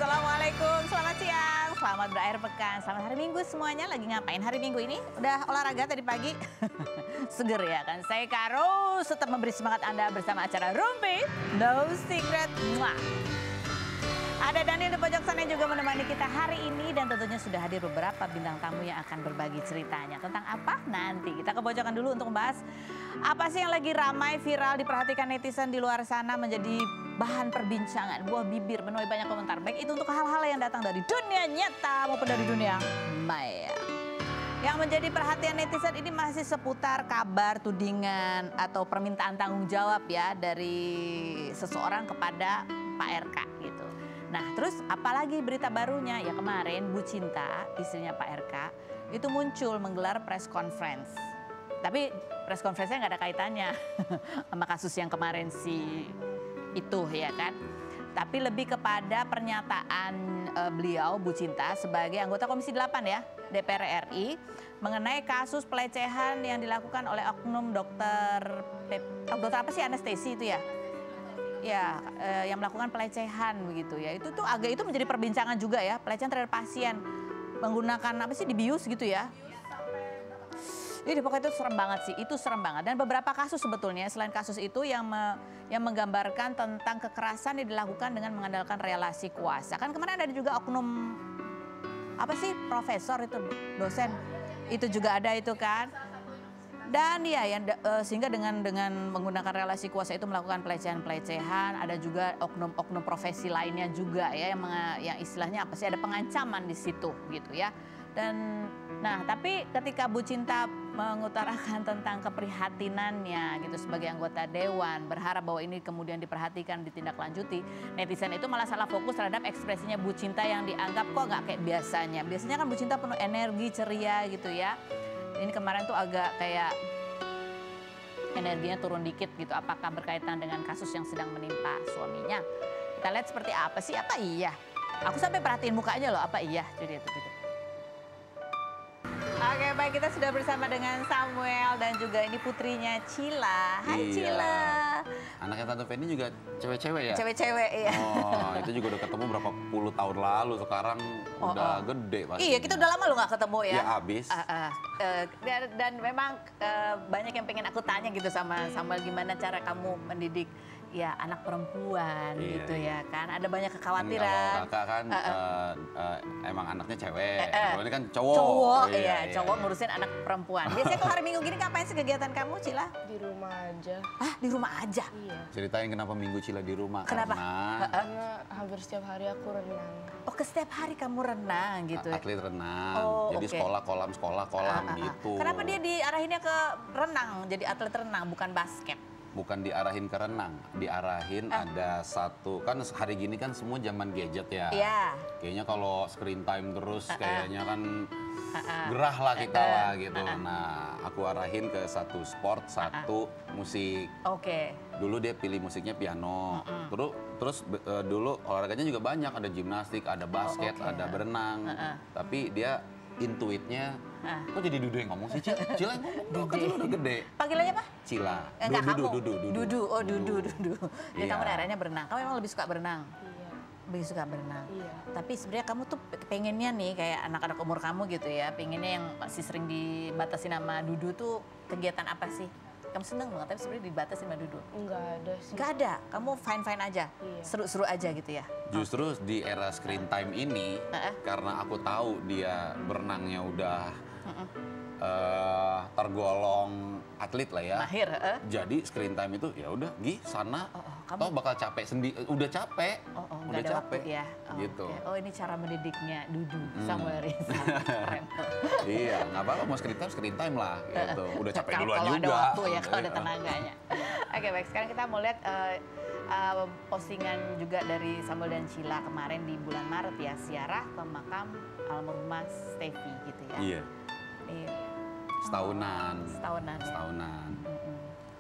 Assalamualaikum, selamat siang, selamat berakhir pekan, selamat hari Minggu semuanya. Lagi ngapain hari Minggu ini? Udah olahraga tadi pagi? Seger ya kan? Saya Karo, tetap memberi semangat Anda bersama acara Rumpi No Secret. Mwah. Ada Daniel di pojok sana yang juga menemani kita hari ini dan tentunya sudah hadir beberapa bintang tamu yang akan berbagi ceritanya. Tentang apa? Nanti kita kebocokan dulu untuk membahas apa sih yang lagi ramai, viral, diperhatikan netizen di luar sana menjadi bahan perbincangan, buah bibir, menuai banyak komentar. Baik itu untuk hal-hal yang datang dari dunia nyata maupun dari dunia maya. Yang menjadi perhatian netizen ini masih seputar kabar, tudingan, atau permintaan tanggung jawab ya dari seseorang kepada Pak RK gitu. Nah terus apalagi berita barunya ya kemarin Bu Cinta, istrinya Pak RK, itu muncul menggelar press conference. Tapi press conference-nya nggak ada kaitannya sama kasus yang kemarin itu ya kan. Tapi lebih kepada pernyataan beliau Bu Cinta sebagai anggota Komisi 8 ya DPR RI mengenai kasus pelecehan yang dilakukan oleh oknum dokter apa sih anestesi itu ya? Ya, yang melakukan pelecehan begitu ya. Itu tuh itu menjadi perbincangan juga ya, pelecehan terhadap pasien menggunakan apa sih dibius gitu ya. Ini pokoknya itu serem banget sih, itu serem banget. Dan beberapa kasus sebetulnya selain kasus itu yang menggambarkan tentang kekerasan yang dilakukan dengan mengandalkan relasi kuasa. Kan kemarin ada juga oknum apa sih profesor itu dosen itu juga ada itu kan. Dan ya sehingga dengan menggunakan relasi kuasa itu melakukan pelecehan, ada juga oknum profesi lainnya juga ya yang istilahnya apa sih ada pengancaman di situ gitu ya. Dan nah tapi ketika Bu Cinta mengutarakan tentang keprihatinannya gitu sebagai anggota dewan, berharap bahwa ini kemudian diperhatikan, ditindaklanjuti, netizen itu malah salah fokus terhadap ekspresinya Bu Cinta yang dianggap kok nggak kayak biasanya. Biasanya kan Bu Cinta penuh energi, ceria gitu ya. Ini kemarin tuh agak kayak energinya turun dikit gitu. Apakah berkaitan dengan kasus yang sedang menimpa suaminya? Kita lihat seperti apa sih? Apa iya? Aku sampai perhatiin mukanya loh. Apa iya? Jadi itu gitu. Oke, baik, kita sudah bersama dengan Samuel dan juga ini putrinya Cila. Hai iya. Cila. Anaknya Tante Feni juga cewek-cewek ya? Cewek-cewek iya. Oh, itu juga udah ketemu berapa puluh tahun lalu, sekarang udah gede pasti. Iya, kita udah lama loh gak ketemu ya? Ya abis. Dan memang banyak yang pengen aku tanya gitu sama Samuel, gimana cara kamu mendidik ya anak perempuan gitu ya kan, ada banyak kekhawatiran. Kalau kakak kan emang anaknya cewek, kalau ini kan cowok. Cowok, iya, cowok ngurusin anak perempuan. Biasanya kalau hari Minggu gini ngapain sih kegiatan kamu, Cila? Di rumah aja. Ah, di rumah aja? Iya. Ceritain kenapa Minggu Cila di rumah. Kenapa? Karena hampir setiap hari aku renang. Oh, setiap hari kamu renang gitu ya? Atlet renang, jadi okay. sekolah kolam gitu. Kenapa dia diarahinnya ke renang, jadi atlet renang, bukan basket? Bukan diarahin ke renang, diarahin ada satu, kan hari gini kan semua zaman gadget ya. Iya. Kayaknya kalau screen time terus kayaknya kan gerah lah kita lah gitu. Nah aku arahin ke satu sport, satu musik. Oke. Dulu dia pilih musiknya piano, terus dulu olahraganya juga banyak, ada gimnastik, ada basket, ada berenang. Tapi dia intuitnya, kok jadi Dudu yang ngomong sih Cil? Cila yang ngomong, kan udah gede. Panggilannya apa? Cila. Enggak kamu? Dudu. Oh Dudu. Ya kamu daerahnya berenang, kamu memang lebih suka berenang? Iya. Lebih suka berenang? Iya. Tapi sebenarnya kamu tuh pengennya nih kayak anak-anak umur kamu gitu ya, pengennya yang masih sering dibatasi nama Dudu tuh kegiatan apa sih? Kamu seneng banget tapi sebenarnya dibatasi sama Dudu? Enggak ada sih. Enggak ada? Kamu fine-fine aja? Iya. Seru-seru aja gitu ya? Justru di era screen time ini, karena aku tahu dia berenangnya udah tergolong atlet lah ya. Mahir. Jadi screen time itu ya udah sana, toh bakal capek sendiri, udah capek. Udah ada capek waktu ya. Gitu. Okay. Oh ini cara mendidiknya Dudu Samuel Rizal. Keren. Iya, nggak apa-apa mau screen time lah gitu. Udah capek duluan juga. Kalau ada waktu ya, kalau ada tenaganya. Oke, baik, sekarang kita mau lihat postingan juga dari Samuel dan Cila kemarin di bulan Maret ya, ziarah ke makam almarhumah Stevi gitu ya. Iya. Setahunan.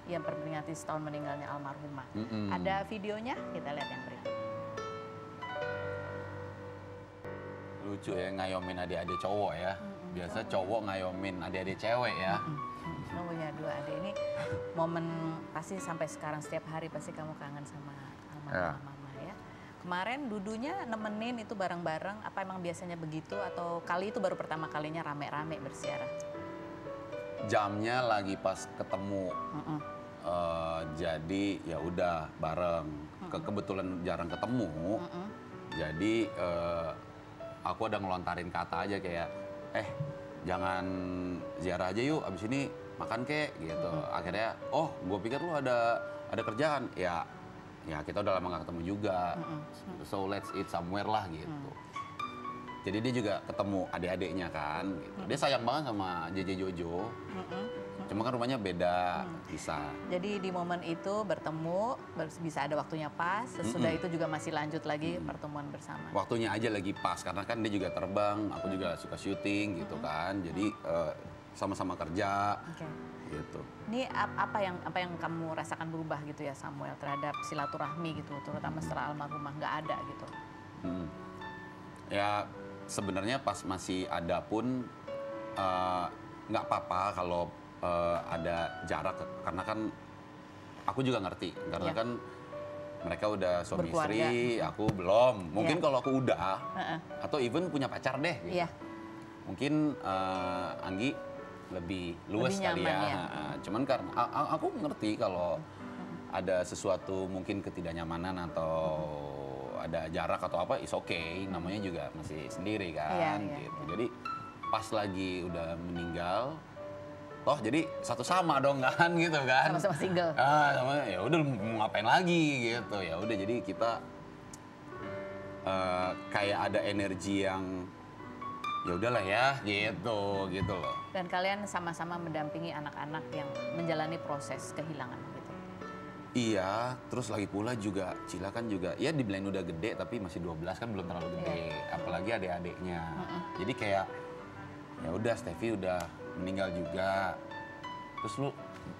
Yang memperingati setahun meninggalnya almarhumah. Ada videonya, kita lihat yang berikut. Lucu ya ngayomin adik-adik cowok ya. Biasa cowok ngayomin adik-adik cewek ya. Kamu punya dua adik, ini momen pasti sampai sekarang setiap hari pasti kamu kangen sama almarhumah mama ya. kemarin Dudunya nemenin itu bareng-bareng, apa emang biasanya begitu atau kali itu baru pertama kalinya rame-rame berziarah? Jamnya lagi pas ketemu. Jadi ya udah bareng. Kebetulan jarang ketemu. Jadi aku ada ngelontarin kata aja kayak, jangan ziarah aja yuk, abis ini makan kek gitu. Akhirnya, oh gue pikir lu ada kerjaan. Ya kita udah lama gak ketemu juga. So let's eat somewhere lah gitu. Jadi dia juga ketemu adik-adiknya kan gitu. Dia sayang banget sama JJ Jojo. Cuma kan rumahnya beda, bisa. Jadi di momen itu bertemu, bisa ada waktunya pas, sesudah itu juga masih lanjut lagi pertemuan bersama. Waktunya aja lagi pas, karena kan dia juga terbang, aku juga suka syuting gitu kan. Jadi sama-sama kerja gitu. Ini apa yang kamu rasakan berubah gitu ya Samuel terhadap silaturahmi gitu, terutama setelah almarhumah nggak ada gitu? Ya sebenarnya pas masih ada pun nggak apa-apa kalau ada jarak, karena kan aku juga ngerti, karena kan mereka udah suami istri, aku belum. Mungkin kalau aku udah, atau even punya pacar deh gitu. Mungkin Anggi lebih luas kali ya. Cuman karena aku ngerti kalau ada sesuatu mungkin ketidaknyamanan atau ada jarak atau apa, is okay, namanya juga masih sendiri kan gitu. Jadi pas lagi udah meninggal, toh jadi satu sama dong kan gitu kan. Sama-sama single. Sama, ya udah mau ngapain lagi gitu. Ya udah jadi kita kayak ada energi yang ya udahlah ya gitu loh. Dan kalian sama-sama mendampingi anak-anak yang menjalani proses kehilangan gitu. Iya, terus lagi pula juga Cila kan juga ya dibilang udah gede tapi masih 12 kan belum terlalu gede, apalagi adik-adiknya. Jadi kayak ya udah Steffi udah meninggal juga. Terus lu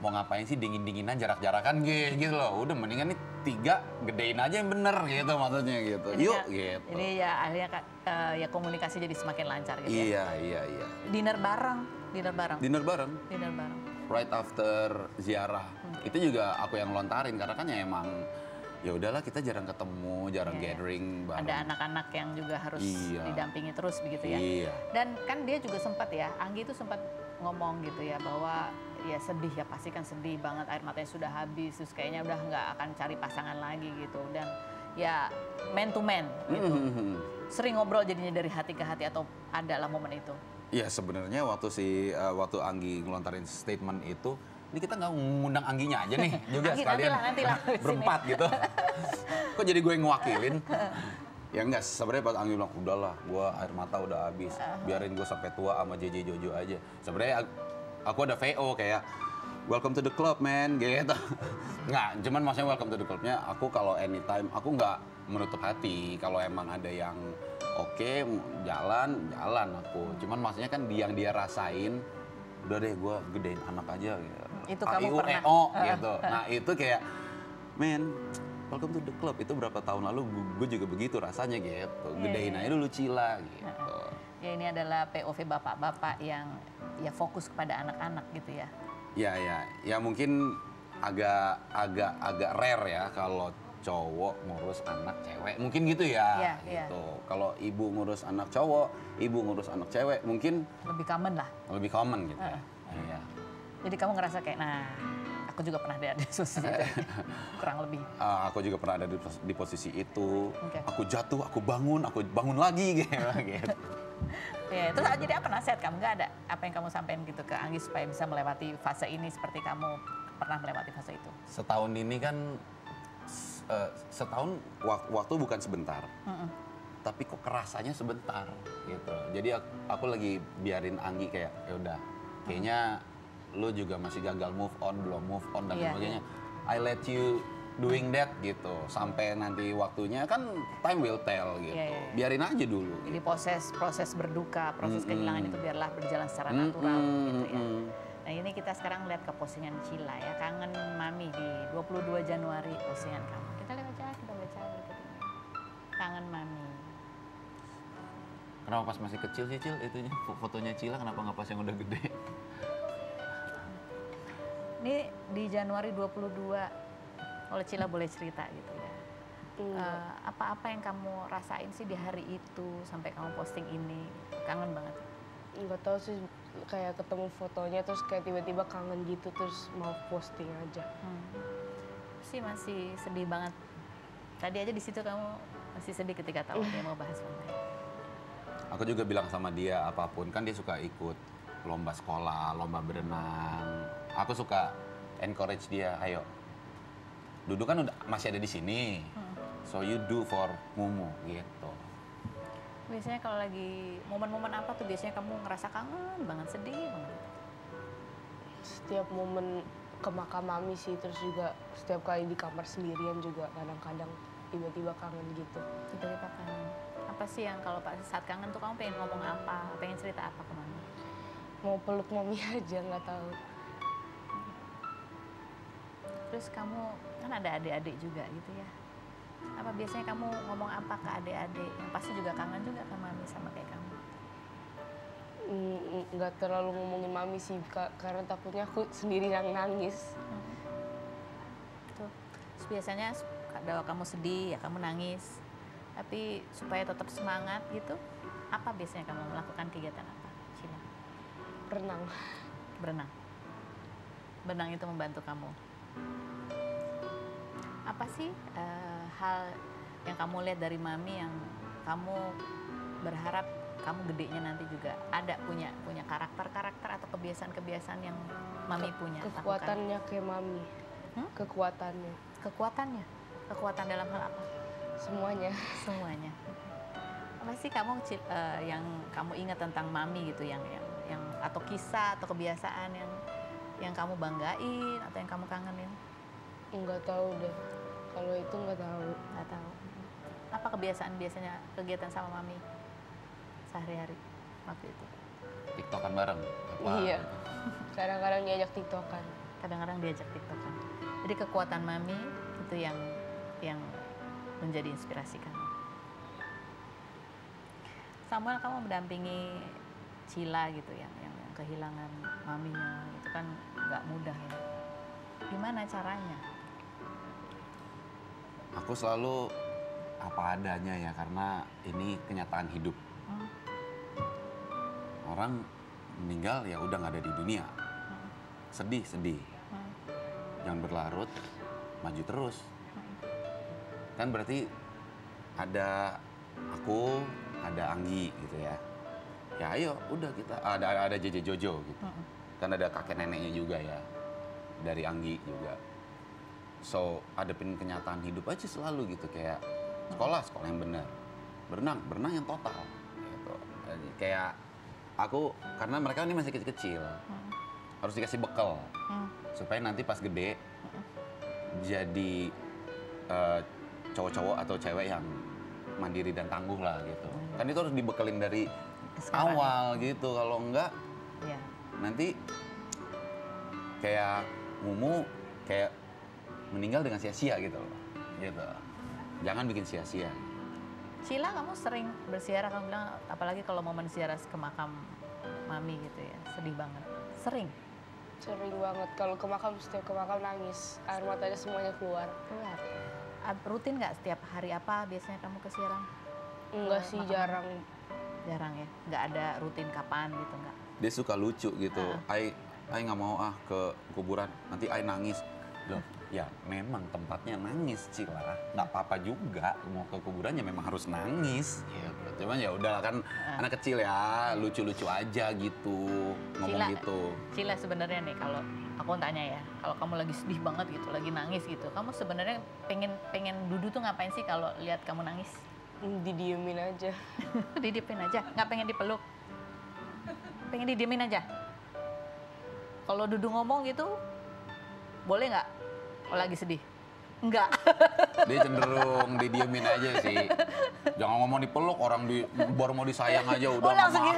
mau ngapain sih dingin-dinginan jarak-jarakan gitu loh. Udah mendingan nih 3 gedein aja yang bener gitu maksudnya gitu. Yuk gitu. Ini ya akhirnya ya komunikasi jadi semakin lancar gitu ya. Iya. Dinner bareng. Right after ziarah. Itu juga aku yang lontarin karena kan ya emang ya udahlah kita jarang ketemu, jarang gathering bareng. Ada anak-anak yang juga harus didampingi terus begitu ya. Iya. Dan kan dia juga sempat ya, Anggi itu sempat ngomong gitu ya bahwa ya sedih ya, pasti kan sedih banget, air matanya sudah habis, terus kayaknya udah nggak akan cari pasangan lagi gitu. Dan ya man to man gitu. Sering ngobrol jadinya dari hati ke hati atau adalah momen itu? Ya sebenarnya waktu Anggi ngelontarin statement itu, ini kita nggak ngundang Angginya aja nih juga Anggi, sekalian nantilah, berempat gitu. Kok jadi gue yang ngewakilin? Ya enggak, sebenarnya pas Anggi bilang udahlah, gue air mata udah habis, biarin gue sampai tua sama JJ Jojo aja. Sebenarnya aku ada VO kayak welcome to the club man gitu. Nggak, cuman maksudnya welcome to the clubnya aku kalau anytime aku nggak menutup hati kalau emang ada yang oke, jalan aku. Cuman maksudnya kan yang dia rasain, udah deh gue gedein anak aja gitu. Itu kamu pernah gitu. Nah itu kayak, men, welcome to the club. Itu berapa tahun lalu gue juga begitu rasanya gitu. Gedein aja dulu Cila gitu. Ya ini adalah POV bapak-bapak yang ya fokus kepada anak-anak gitu ya. Ya mungkin agak rare ya kalau cowok ngurus anak cewek, mungkin gitu ya. Gitu. Kalau ibu ngurus anak cowok, ibu ngurus anak cewek, mungkin lebih common lah. Lebih common gitu. Iya. Jadi kamu ngerasa kayak, nah, aku juga pernah ada di posisi itu, kurang lebih. Aku juga pernah ada di posisi itu. Aku jatuh, aku bangun lagi gitu. Ya, terus jadi apa nasihat kamu? Nggak ada apa yang kamu sampaikan gitu ke Anggi supaya bisa melewati fase ini seperti kamu pernah melewati fase itu? Setahun ini kan setahun waktu bukan sebentar, tapi kok kerasanya sebentar gitu. Jadi aku lagi biarin Anggi kayak ya udah, kayaknya lu juga masih gagal move on, belum move on dan sebagainya. I let you doing that gitu sampai nanti waktunya kan time will tell gitu. Biarin aja dulu. Jadi proses berduka, proses kehilangan itu biarlah berjalan secara natural gitu ya. Nah ini kita sekarang lihat ke postingan Cila ya, kangen mami di 22 Januari postingan kamu. Kita baca berikut ini. Kangen mami. Kenapa pas masih kecil sih Cil itunya fotonya Cila, kenapa nggak pas yang udah gede? Ini di Januari 22, oleh Cila boleh cerita gitu ya. Apa-apa yang kamu rasain sih di hari itu sampai kamu posting ini? Kangen banget. Nggak tahu sih, kayak ketemu fotonya terus kayak tiba-tiba kangen gitu terus mau posting aja. Sih masih sedih banget. Tadi aja di situ kamu masih sedih ketika tahu dia mau bahas online. Aku juga bilang sama dia apapun, kan dia suka ikut lomba sekolah, lomba berenang. Aku suka encourage dia, ayo. Dudu kan masih ada di sini. So you do for Mumu gitu. Biasanya kalau lagi momen-momen apa tuh biasanya kamu ngerasa kangen banget, sedih banget? Setiap momen ke makam mami sih, terus juga setiap kali di kamar sendirian juga kadang-kadang tiba-tiba kangen gitu. Tiba-tiba kangen. Apa sih yang kalau saat kangen tuh kamu pengen ngomong apa? Pengen cerita apa ke mami? Mau peluk mami aja, nggak tahu. Terus kamu kan ada adik-adik juga gitu ya. Apa biasanya kamu ngomong apa ke adik-adik yang pasti juga kangen juga ke mami sama kayak kamu? Nggak terlalu ngomongin mami sih, karena takutnya aku sendiri yang nangis. Tuh. Terus biasanya kalau kamu sedih ya kamu nangis. Tapi supaya tetap semangat gitu, apa biasanya kamu melakukan kegiatan apa? Cila? Renang. Berenang. Berenang itu membantu kamu. Apa sih hal yang kamu lihat dari mami yang kamu berharap kamu gedenya nanti juga ada punya karakter atau kebiasaan yang mami punya? Kekuatannya kayak mami. Kekuatannya. Kekuatannya? Kekuatan dalam hal apa? Semuanya. Semuanya. Apa sih kamu yang kamu ingat tentang mami gitu yang atau kisah atau kebiasaan yang kamu banggain atau yang kamu kangenin? Nggak tahu deh. Kalau itu nggak tahu. Nggak tahu. Apa kebiasaan biasanya kegiatan sama mami sehari-hari waktu itu? TikTokan bareng. Apa? Iya. Kadang-kadang diajak TikTokan. Kadang-kadang diajak TikTokan. Jadi kekuatan mami itu yang menjadi inspirasi kamu. Samuel, kamu mendampingi Cila gitu yang kehilangan maminya itu kan nggak mudah ya. Gimana caranya? Aku selalu apa adanya ya, karena ini kenyataan hidup. Orang meninggal ya udah nggak ada di dunia. Sedih. Jangan berlarut, maju terus. Kan berarti ada aku, ada Anggi gitu ya. Ya ayo, udah kita ada JJ Jojo gitu. Kan ada kakek neneknya juga ya. Dari Anggi juga. So, hadapin kenyataan hidup aja selalu gitu, kayak sekolah yang benar. Berenang yang total gitu. Jadi kayak aku, karena mereka ini masih kecil-kecil. Harus dikasih bekal. Supaya nanti pas gede jadi cowok-cowok atau cewek yang mandiri dan tangguh lah gitu. Kan itu harus dibekelin dari awal gitu. Kalau enggak, nanti kayak Mumu kayak meninggal dengan sia-sia gitu loh. Gitu. Jangan bikin sia-sia. Cila, kamu sering berziarah, kamu bilang apalagi kalau momen ziarah ke makam mami gitu ya, sedih banget. Sering banget. Kalau setiap ke makam nangis. Air matanya semuanya keluar. Rutin nggak setiap hari apa biasanya kamu ke ziarah? Enggak sih, jarang. Jarang ya? Nggak ada rutin kapan gitu nggak? Dia suka lucu gitu. Ai nggak mau ke kuburan, nanti Ai nangis. Loh, ya memang tempatnya nangis, Cila. Nggak apa-apa juga mau ke kuburannya memang harus nangis. Gitu. Cuman ya udah kan anak kecil ya, lucu-lucu aja gitu, ngomong gitu. Cila, sebenarnya nih kalau aku tanya ya, kalau kamu lagi sedih banget gitu, lagi nangis gitu, kamu sebenarnya pengen Dudu tuh ngapain sih kalau lihat kamu nangis? Didiemin aja. Didiemin aja, nggak pengen dipeluk? Pengen didiemin aja? Kalau Dudu ngomong gitu, boleh nggak? Kalau lagi sedih? Enggak. Dia cenderung didiemin aja sih. Jangan ngomong dipeluk, orang baru mau disayang aja udah nggak mau.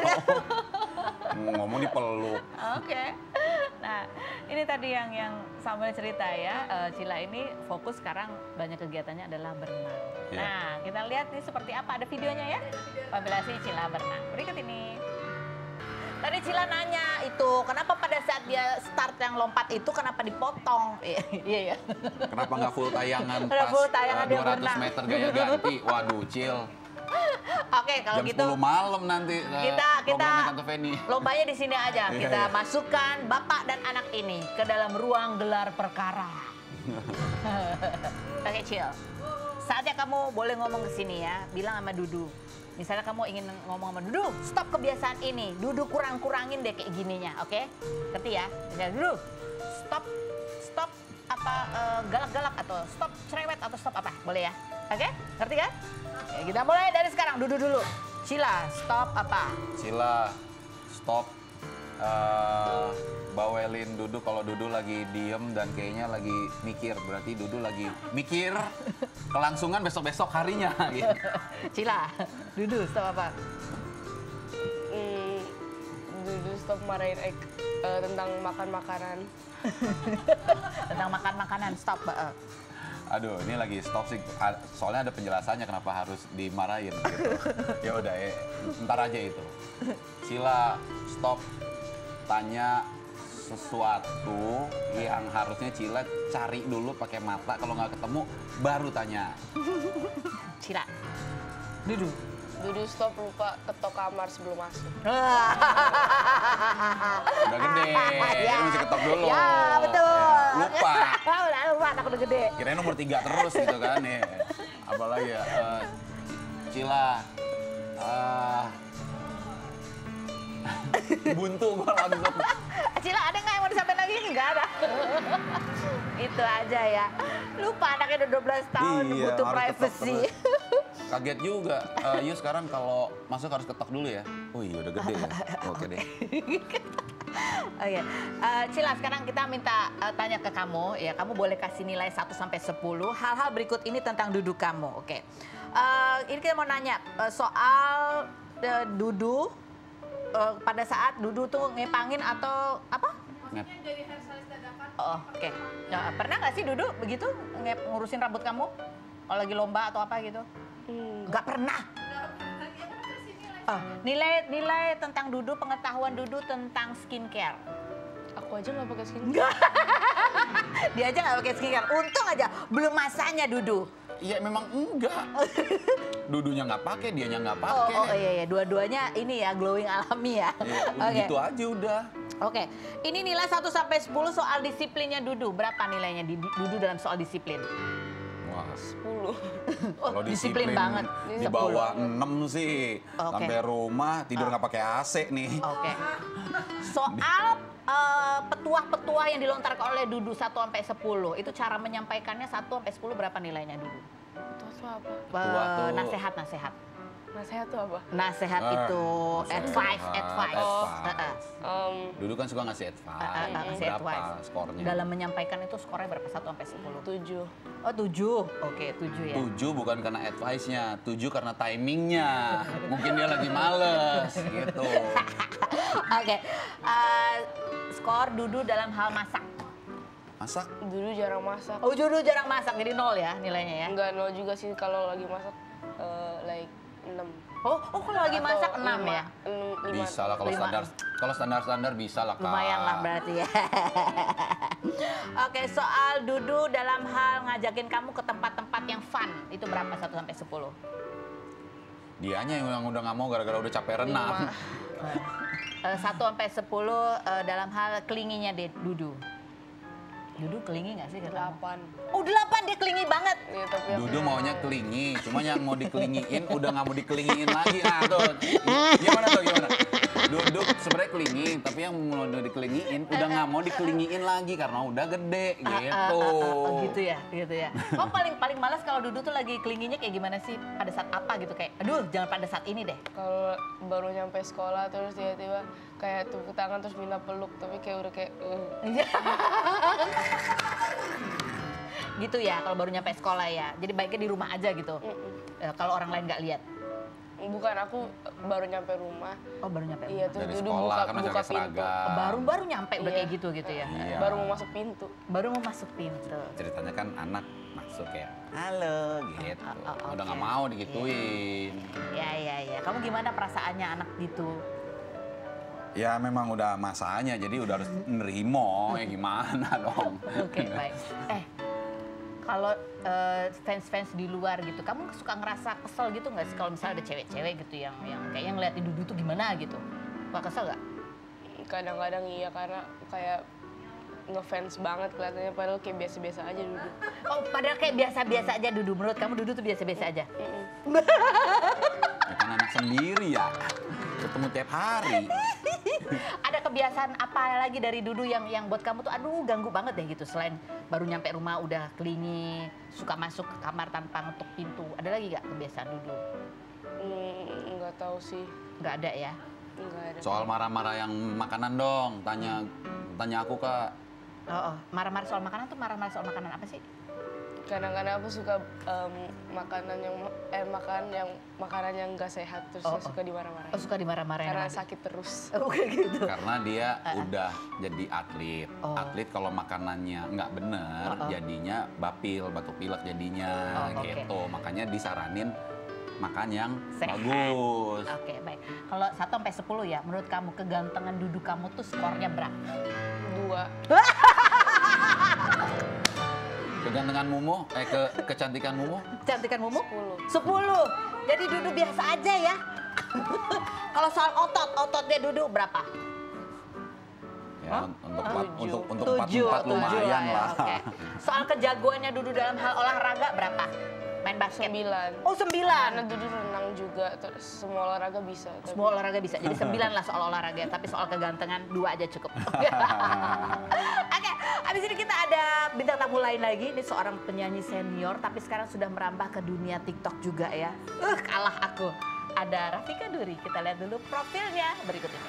Ngomong dipeluk. Oke. Nah, ini tadi yang Samuel cerita ya, Cila ini fokus sekarang banyak kegiatannya adalah berenang. Nah, kita lihat nih seperti apa, ada videonya ya. Kompilasi Cila berenang. Berikut ini. Tadi Cila nanya itu, kenapa pada saat dia start yang lompat itu kenapa dipotong? Iya ya. Kenapa nggak full tayangan Kenapa pas full tayangan dia 200 berenang? meter gaya ganti? Waduh, Cil. Oke, kalau Jam gitu 10 malam nanti kita programnya Tante Feni. lombanya di sini aja. Iya, Kita iya. masukkan bapak dan anak ini ke dalam ruang gelar perkara. Oke, Cil. Saatnya kamu boleh ngomong ke sini ya, bilang sama Dudu. Misalnya kamu ingin ngomong sama Dudu, stop kebiasaan ini. Dudu kurang-kurangin deh kayak gininya, oke? Ngerti ya? Misalnya Dudu, stop apa galak-galak atau stop cerewet atau stop apa? Boleh ya? Oke? Ngerti kan? Oke, kita mulai dari sekarang. Dudu dulu. Cila, stop apa? Cila, stop bawelin Dudu kalau Dudu lagi diem dan kayaknya lagi mikir. Berarti Dudu lagi mikir kelangsungan besok-besok harinya. Gitu. Cila, Dudu, stop apa? Dulu stop marahin tentang makan makanan. Tentang makan makanan, stop. Aduh, ini lagi stop sih. Soalnya ada penjelasannya kenapa harus dimarahin. Gitu. Ya udah, ntar aja itu. Cila, stop tanya sesuatu yang harusnya Cila cari dulu pakai mata. Kalau nggak ketemu, baru tanya. Cila, Dudu. Dulu stop lupa ketok kamar sebelum masuk. Udah gede, jadi mesti ketok dulu. Ya, betul. Ya, lupa. Udah lupa, anak udah gede. Kirain nomor 3 terus gitu kan ya. Apalagi ya, Cila. Buntu gua langsung. Cila, ada nggak yang mau disampaikan lagi? Nggak ada. Itu aja ya. Lupa anaknya udah 12 tahun, Iya, butuh harus ketok privacy. Kaget juga. Yuk sekarang kalau masuk harus ketok dulu ya. Oh iya udah gede ya. Oke deh. Oke, Cila, sekarang kita minta tanya ke kamu ya. Kamu boleh kasih nilai 1 sampai 10. Hal-hal berikut ini tentang Dudu kamu, oke? Ini kita mau nanya soal Dudu pada saat Dudu tuh ngepangin atau apa? Ngep. Oh, oke. Nah, pernah nggak sih Dudu begitu ngurusin rambut kamu? Kalau lagi lomba atau apa gitu? Nggak pernah. Nilai tentang Dudu, pengetahuan Dudu tentang skincare. Aku aja nggak pakai skincare. Dia aja nggak pakai skincare. Untung aja belum masanya Dudu. Iya memang enggak. Dudunya nggak pakai, dianya nggak Oh, pakai. oh iya, dua-duanya ini ya glowing alami ya. Iya, Oke. gitu aja udah. Oke, ini nilai 1 sampai 10 soal disiplinnya Dudu. Berapa nilainya di Dudu dalam soal disiplin? Wah, 10. kalau disiplin banget. di bawah 6 sih. Oke. Sampai rumah tidur nggak pakai AC nih. Oke. Soal petuah-petuah yang dilontarkan oleh Dudu 1 sampai 10, itu cara menyampaikannya 1 sampai 10 berapa nilainya Dudu? Itu tuh apa? Petuah tuh- Nasihat. Nasihat tuh apa? Nasihat itu advice. Dudu kan suka ngasih advice. Ngasih Berapa advice. skornya? Dalam menyampaikan itu skornya berapa? 1 sampai 10? 7. Oh 7, oke 7 ya. 7 bukan karena advice-nya, 7 karena timingnya. Mungkin dia lagi males gitu. Oke, skor Dudu dalam hal masak. Masak? Dulu jarang masak. Oh Dudu jarang masak, jadi 0 ya nilainya ya? Enggak 0 juga sih kalau lagi masak like 6. Oh kalau lagi masak 6 ya? Bisa lah kalau Lima. standar bisa lah Kak. Lumayan lah berarti ya. Oke, soal Dudu dalam hal ngajakin kamu ke tempat-tempat yang fun, itu berapa 1 sampai 10? Dianya yang udah nggak mau gara-gara udah capek renang. 1 sampai 10 dalam hal kelinginya Dudu. Dudu kelingi nggak sih? ke kamu? 8. Oh 8, dia kelingi banget. Iya, tapi aku Dudu maunya kelingi, cuma yang mau dikelingiin udah nggak mau dikelingiin lagi. Nah tuh, gimana tuh gimana? Dudu sebenarnya kelingi, tapi yang mau dikelingiin udah nggak mau dikelingiin lagi karena udah gede gitu. Gitu ya. Oh paling malas kalau Dudu tuh lagi kelinginya kayak gimana sih? Pada saat apa gitu kayak, aduh jangan pada saat ini deh. kalau baru nyampe sekolah terus tiba-tiba kayak tepuk tangan terus minta peluk tapi kayak udah kayak Gitu ya kalau baru nyampe sekolah ya. Jadi baiknya di rumah aja gitu. Kalau orang lain nggak lihat. bukan aku baru nyampe rumah. Oh baru nyampe. Iya rumah. terus Dari Dudu sekolah buka kan masih buka pakai pintu. seragam. Baru nyampe udah Iya. kayak gitu ya. Iya. Baru mau masuk pintu. Baru mau masuk pintu. Ceritanya kan anak masuk ya, halo gitu. Udah nggak oke. mau digituin. Ya. Kamu gimana perasaannya anak gitu? Ya memang udah masanya, jadi udah harus nerimo, ya gimana dong. Oke, baik. Kalau fans-fans di luar gitu, kamu suka ngerasa kesel gitu nggak sih kalau misalnya ada cewek-cewek gitu yang kayaknya ngeliatin Dudu tuh gimana gitu? Wah, kesel nggak? Kadang-kadang iya, karena kayak ngefans banget kelihatannya, padahal kayak biasa-biasa aja Dudu. Oh, padahal kayak biasa-biasa aja Dudu. Menurut kamu Dudu tuh biasa-biasa aja? Ya kan anak sendiri ya, ketemu tiap hari. Ada kebiasaan apa lagi dari Dudu yang buat kamu tuh aduh ganggu banget deh gitu, selain baru nyampe rumah udah kelingi, suka masuk ke kamar tanpa ngetuk pintu. Ada lagi gak kebiasaan Dudu? Nggak tahu sih. Nggak ada ya? Nggak ada. Soal marah-marah yang makanan dong, tanya aku Kak. Oh, marah-marah soal makanan tuh marah-marah soal makanan apa sih? Kadang-kadang aku suka makanan yang nggak sehat, terus saya suka dimarah-marahin. Oh, suka dimarah-marahin. Karena sakit terus. Oh, kayak gitu. Karena dia udah jadi atlet. Oh. Atlet kalau makanannya nggak bener, jadinya bapil, batuk pilek jadinya gitu. Makanya disaranin makan yang Sehat. bagus. Oke, baik. Kalau 1 sampai 10 ya, menurut kamu kegantengan Dudu kamu tuh skornya berapa? 2. Kegantengan Mumu, kecantikan Mumu? Kecantikan Mumu? 10. 10. Jadi Dudu biasa aja ya. Kalau soal ototnya Dudu berapa? Ya, untuk 7, 4 lumayan lah. Oke. Soal kejagoannya Dudu dalam hal olahraga berapa? Main basket? 9. Oh, 9. Karena Dudu renang juga, terus semua olahraga bisa. Semua olahraga bisa. Jadi 9 lah soal olahraga, tapi soal kegantengan 2 aja cukup. Oke, abis ini kita ada bintang tamu lain lagi. Ini seorang penyanyi senior, tapi sekarang sudah merambah ke dunia TikTok juga ya. Kalah aku. Ada Rafika Duri. Kita lihat dulu profilnya berikut ini.